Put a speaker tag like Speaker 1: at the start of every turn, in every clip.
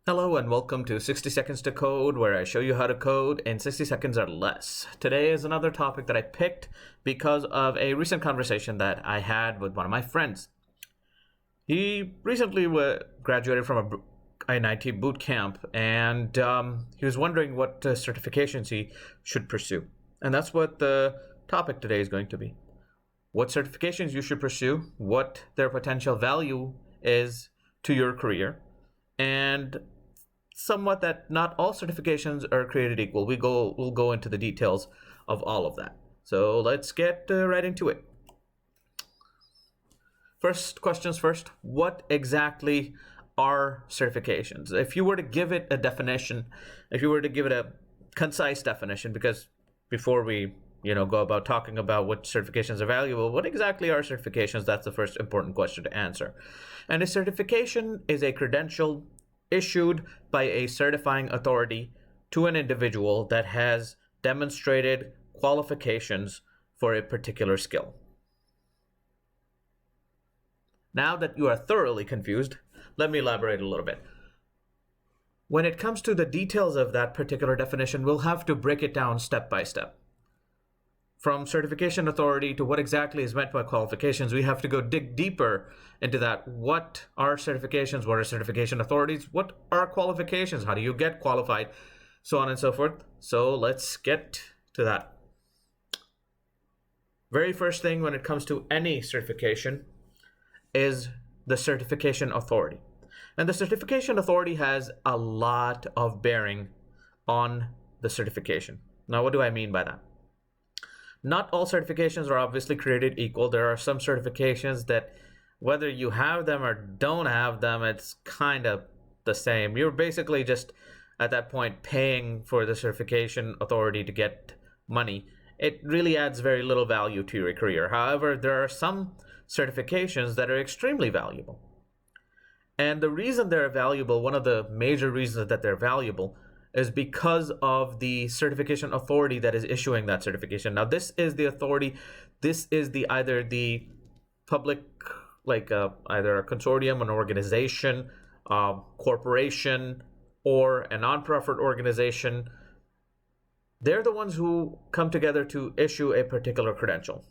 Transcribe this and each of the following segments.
Speaker 1: Hello and welcome to 60 Seconds to Code, where I show you how to code in 60 seconds or less. Today is another topic that I picked because of a recent conversation that I had with one of my friends. He recently graduated from an IT boot camp, and he was wondering what certifications he should pursue. And that's what the topic today is going to be. What certifications you should pursue, what their potential value is to your career, and somewhat that not all certifications are created equal. We'll go into the details of all of that. So let's get right into it. First questions first. What exactly are certifications? If you were to give it a definition, if you were to give it a concise definition, because before we go about talking about what certifications are valuable, what exactly are certifications? That's the first important question to answer. And a certification is a credential issued by a certifying authority to an individual that has demonstrated qualifications for a particular skill. Now that you are thoroughly confused, let me elaborate a little bit. When it comes to the details of that particular definition, we'll have to break it down step by step. From certification authority to what exactly is meant by qualifications, we have to go dig deeper into that. What are certifications? What are certification authorities? What are qualifications? How do you get qualified? So on and so forth. So let's get to that. Very first thing when it comes to any certification is the certification authority. And the certification authority has a lot of bearing on the certification. Now, what do I mean by that? Not all certifications are obviously created equal. There are some certifications that whether you have them or don't have them, it's kind of the same. You're basically just at that point paying for the certification authority to get money. It really adds very little value to your career. However, there are some certifications that are extremely valuable. And the reason they're valuable, one of the major reasons that they're valuable, is because of the certification authority that is issuing that certification. Now, this is the authority. This is either the public, either a consortium, an organization, corporation, or a non-profit organization. They're the ones who come together to issue a particular credential.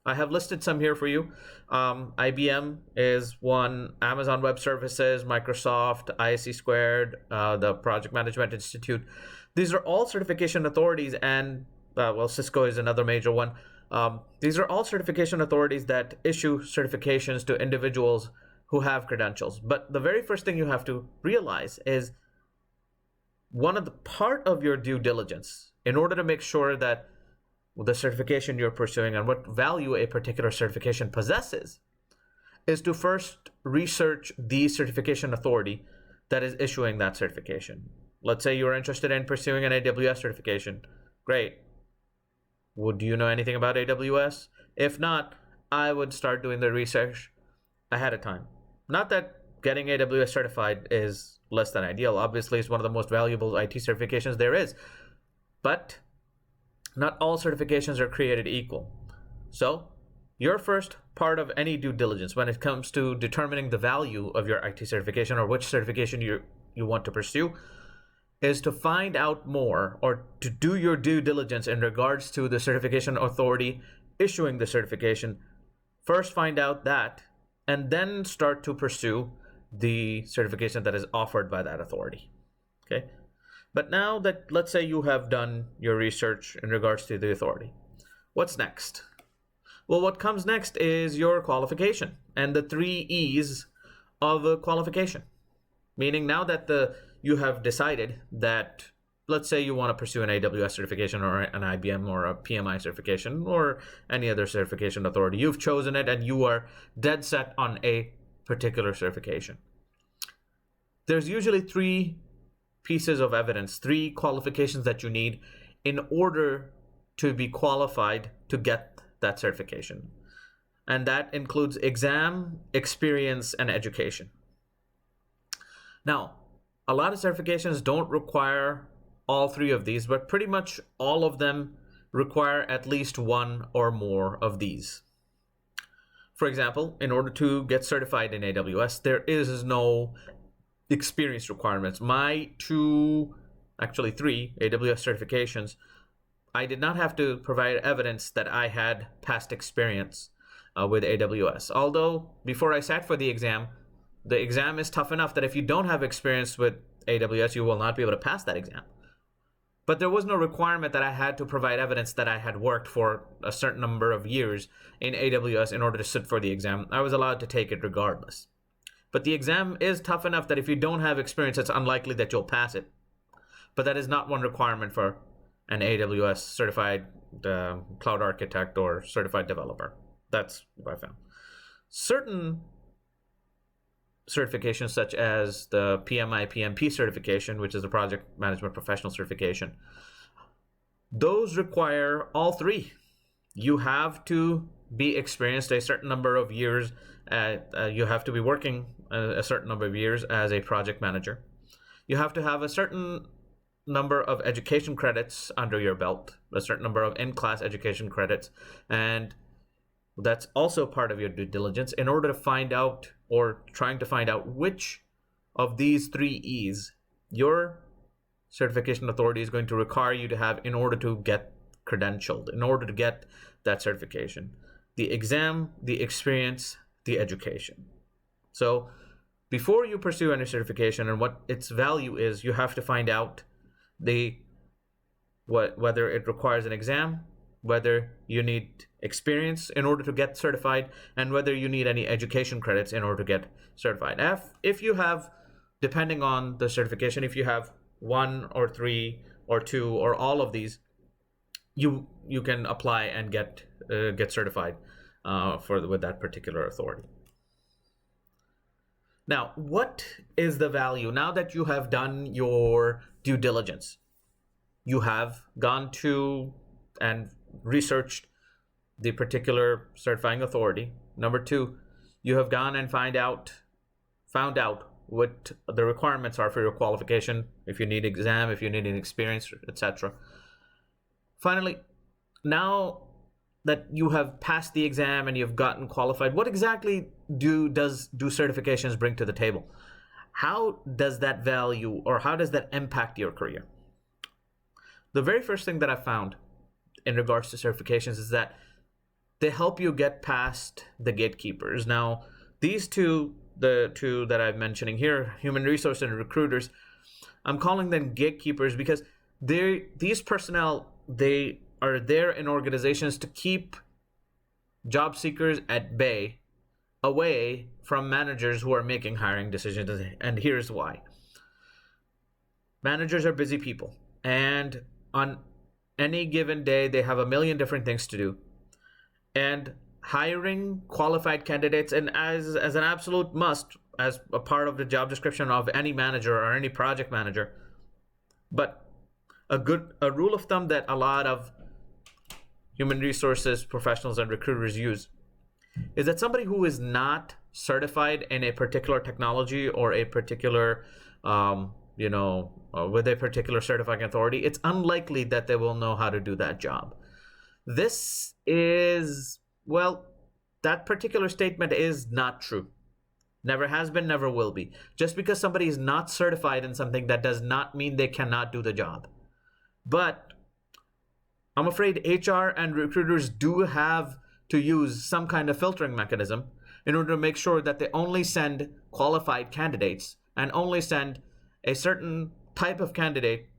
Speaker 1: I have listed some here for you. IBM is one, Amazon Web Services, Microsoft, ISC Squared, the Project Management Institute. These are all certification authorities, and Cisco is another major one. These are all certification authorities that issue certifications to individuals who have credentials. But the very first thing you have to realize is part of your due diligence in order to make sure that the certification you're pursuing and what value a particular certification possesses is to first research the certification authority that is issuing that certification. Let's say you're interested in pursuing an AWS certification. Great. Do you know anything about AWS? If not, I would start doing the research ahead of time. Not that getting AWS certified is less than ideal. Obviously, it's one of the most valuable IT certifications there is. But not all certifications are created equal. So your first part of any due diligence when it comes to determining the value of your IT certification or which certification you want to pursue is to find out more, or to do your due diligence in regards to the certification authority issuing the certification. First find out that, and then start to pursue the certification that is offered by that authority. Okay? But now that, let's say you have done your research in regards to the authority, what's next? Well, what comes next is your qualification and the 3 E's of a qualification. Meaning now that you have decided that, let's say you want to pursue an AWS certification or an IBM or a PMI certification or any other certification authority. You've chosen it and you are dead set on a particular certification. There's usually 3 pieces of evidence, 3 qualifications that you need in order to be qualified to get that certification. And that includes exam, experience, and education. Now, a lot of certifications don't require all 3 of these, but pretty much all of them require at least 1 or more of these. For example, in order to get certified in AWS, there is no experience requirements. My actually three AWS certifications, I did not have to provide evidence that I had past experience with AWS. Although before I sat for the exam is tough enough that if you don't have experience with AWS, you will not be able to pass that exam. But there was no requirement that I had to provide evidence that I had worked for a certain number of years in AWS in order to sit for the exam. I was allowed to take it regardless. But the exam is tough enough that if you don't have experience, it's unlikely that you'll pass it. But that is not one requirement for an AWS certified cloud architect or certified developer. That's what I found. Certain certifications, such as the PMI PMP certification, which is a project management professional certification, those require all three. You have to be experienced a certain number of years. You have to be working a certain number of years as a project manager. You have to have a certain number of education credits under your belt, a certain number of in-class education credits, and that's also part of your due diligence in order to find out, or trying to find out, which of these three E's your certification authority is going to require you to have in order to get credentialed, in order to get that certification: the exam, the experience, the education. So before you pursue any certification and what its value is, you have to find out whether it requires an exam, whether you need experience in order to get certified, and whether you need any education credits in order to get certified. If you have, depending on the certification, if you have one or three or two or all of these, you can apply and get certified with that particular authority. Now, what is the value? Now that you have done your due diligence, you have gone to and researched the particular certifying authority. Number two, you have gone and found out what the requirements are for your qualification, if you need exam, if you need an experience, etc. Finally, now that you have passed the exam and you've gotten qualified, what exactly do certifications bring to the table? How does that value, or how does that impact your career? The very first thing that I found in regards to certifications is that they help you get past the gatekeepers. Now, these two, the two that I'm mentioning here, human resource and recruiters, I'm calling them gatekeepers because these personnel, they are there in organizations to keep job seekers at bay, away from managers who are making hiring decisions. And here's why. Managers are busy people, and on any given day, they have a million different things to do. And hiring qualified candidates, and as an absolute must, as a part of the job description of any manager or any project manager. But a rule of thumb that a lot of human resources professionals and recruiters use is that somebody who is not certified in a particular technology or a particular with a particular certifying authority, it's unlikely that they will know how to do that job. This is, well, that particular statement is not true. Never has been, never will be. Just because somebody is not certified in something, that does not mean they cannot do the job. But I'm afraid HR and recruiters do have to use some kind of filtering mechanism in order to make sure that they only send qualified candidates and only send a certain type of candidate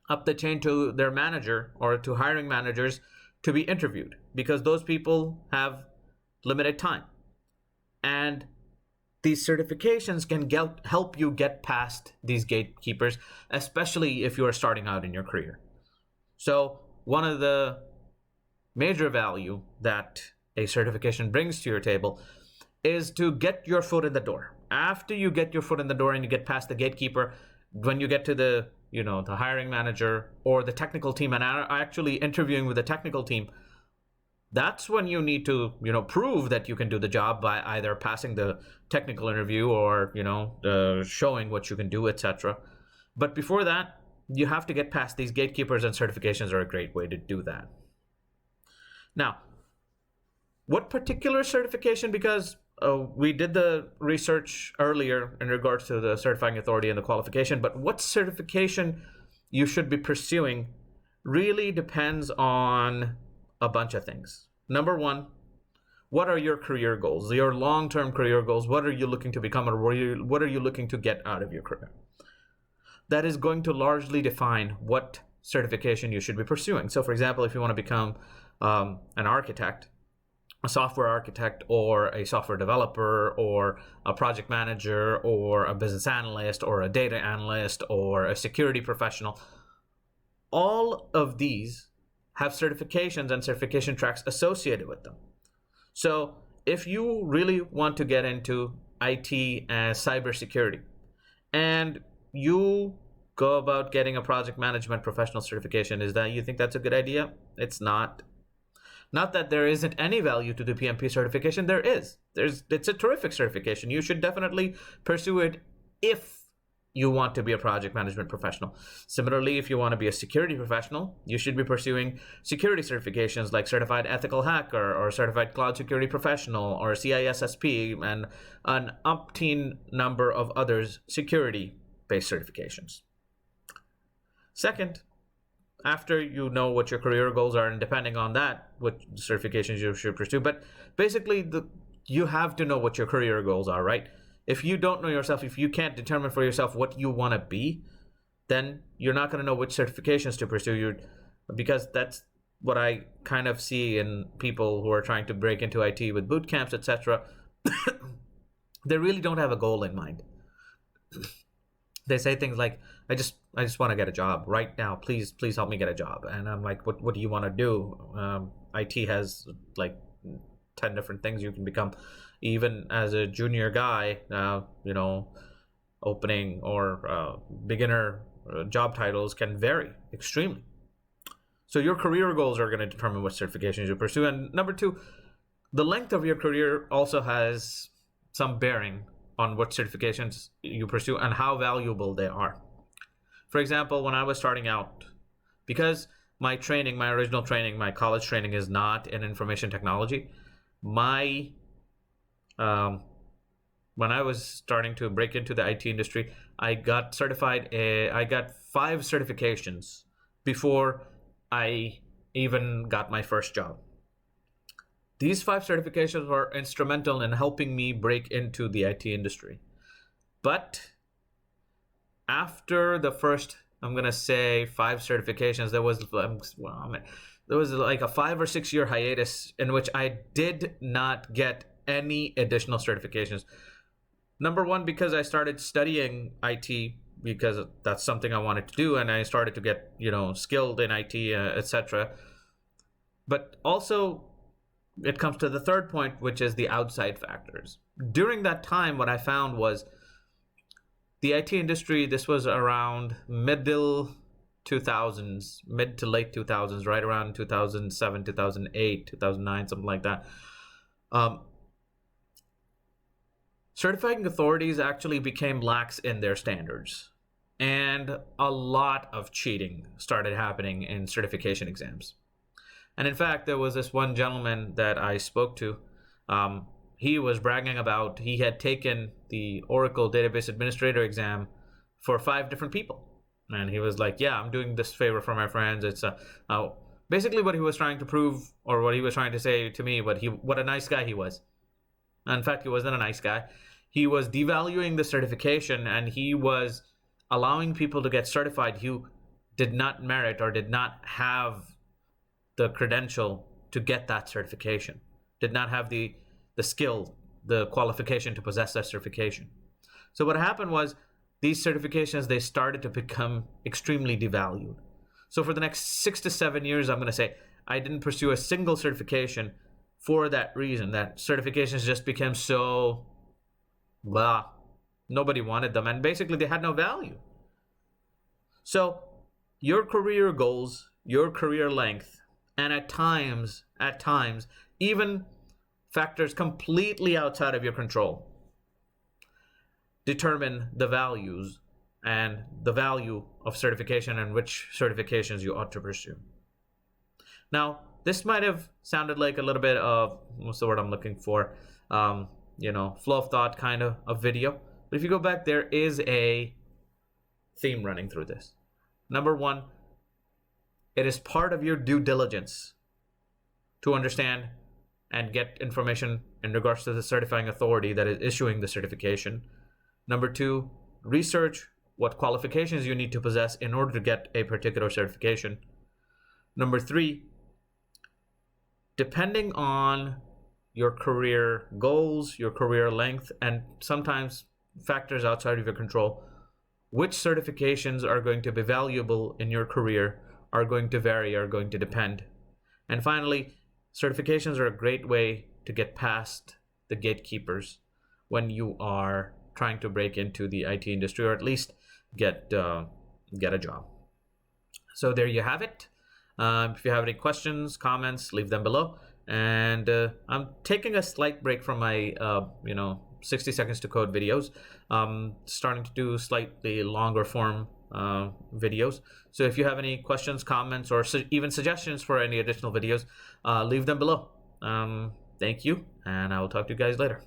Speaker 1: up the chain to their manager or to hiring managers to be interviewed, because those people have limited time. And these certifications can help you get past these gatekeepers, especially if you are starting out in your career. So one of the major value that a certification brings to your table is to get your foot in the door. After you get your foot in the door and you get past the gatekeeper, when you get to the hiring manager or the technical team and are actually interviewing with the technical team, that's when you need to prove that you can do the job by either passing the technical interview or showing what you can do, etc. But before that, you have to get past these gatekeepers, and certifications are a great way to do that. Now, what particular certification? Because We did the research earlier in regards to the certifying authority and the qualification, but what certification you should be pursuing really depends on a bunch of things. Number one, what are your career goals, your long-term career goals? What are you looking to become, or what are you looking to get out of your career? That is going to largely define what certification you should be pursuing. So for example, if you want to become an architect, a software architect, or a software developer, or a project manager, or a business analyst, or a data analyst, or a security professional, all of these have certifications and certification tracks associated with them. So if you really want to get into IT and cybersecurity, and you go about getting a project management professional certification, is that you think that's a good idea? It's not. Not that there isn't any value to the PMP certification. There is. It's a terrific certification. You should definitely pursue it if you want to be a project management professional. Similarly, if you want to be a security professional, you should be pursuing security certifications like Certified Ethical Hacker, or Certified Cloud Security Professional, or CISSP, and an umpteen number of others security-based certifications. Second, after you know what your career goals are, and depending on that, what certifications you should pursue. But basically, you have to know what your career goals are, right? If you don't know yourself, if you can't determine for yourself what you want to be, then you're not going to know which certifications to pursue. Because that's what I kind of see in people who are trying to break into IT with boot camps, etc. They really don't have a goal in mind. They say things like, I just want to get a job right now. Please help me get a job. And I'm like, what do you want to do? IT has like 10 different things you can become. Even as a junior guy, opening or beginner job titles can vary extremely. So your career goals are going to determine what certifications you pursue. And number two, the length of your career also has some bearing on what certifications you pursue and how valuable they are. For example, when I was starting out, because my original training, my college training is not in information technology, when I was starting to break into the IT industry, I got certified. I got 5 certifications before I even got my first job. These 5 certifications were instrumental in helping me break into the IT industry. But after the first, I'm going to say 5 certifications, there was like a 5 or 6 year hiatus in which I did not get any additional certifications. Number one, because I started studying IT because that's something I wanted to do, and I started to get, skilled in IT, etc. But also, it comes to the third point, which is the outside factors. During that time, what I found was the IT industry, this was around mid to late 2000s, right around 2007, 2008, 2009, something like that. Certifying authorities actually became lax in their standards, and a lot of cheating started happening in certification exams. And in fact, there was this one gentleman that I spoke to. He was bragging about he had taken the Oracle Database Administrator exam for 5 different people. And he was like, yeah, I'm doing this favor for my friends. It's basically what he was trying to prove, or what he was trying to say to me, what a nice guy he was. In fact, he wasn't a nice guy. He was devaluing the certification, and he was allowing people to get certified who did not merit or did not have the credential to get that certification, did not have the skill, the qualification to possess that certification. So what happened was these certifications, they started to become extremely devalued. So for the next 6 to 7 years, I'm going to say, I didn't pursue a single certification for that reason, that certifications just became so, nobody wanted them, and basically they had no value. So your career goals, your career length, and at times, even factors completely outside of your control determine the values and the value of certification and which certifications you ought to pursue. Now, this might have sounded like a little bit of, what's the word I'm looking for? flow of thought kind of video. But if you go back, there is a theme running through this. Number one, it is part of your due diligence to understand and get information in regards to the certifying authority that is issuing the certification. Number two, research what qualifications you need to possess in order to get a particular certification. Number three, depending on your career goals, your career length, and sometimes factors outside of your control, which certifications are going to be valuable in your career are going to vary, are going to depend. And finally, certifications are a great way to get past the gatekeepers when you are trying to break into the IT industry, or at least get a job. So there you have it. If you have any questions, comments, leave them below. And I'm taking a slight break from my 60 seconds to code videos, starting to do slightly longer form videos. So if you have any questions, comments, or even suggestions for any additional videos, leave them below. Thank you, and I will talk to you guys later.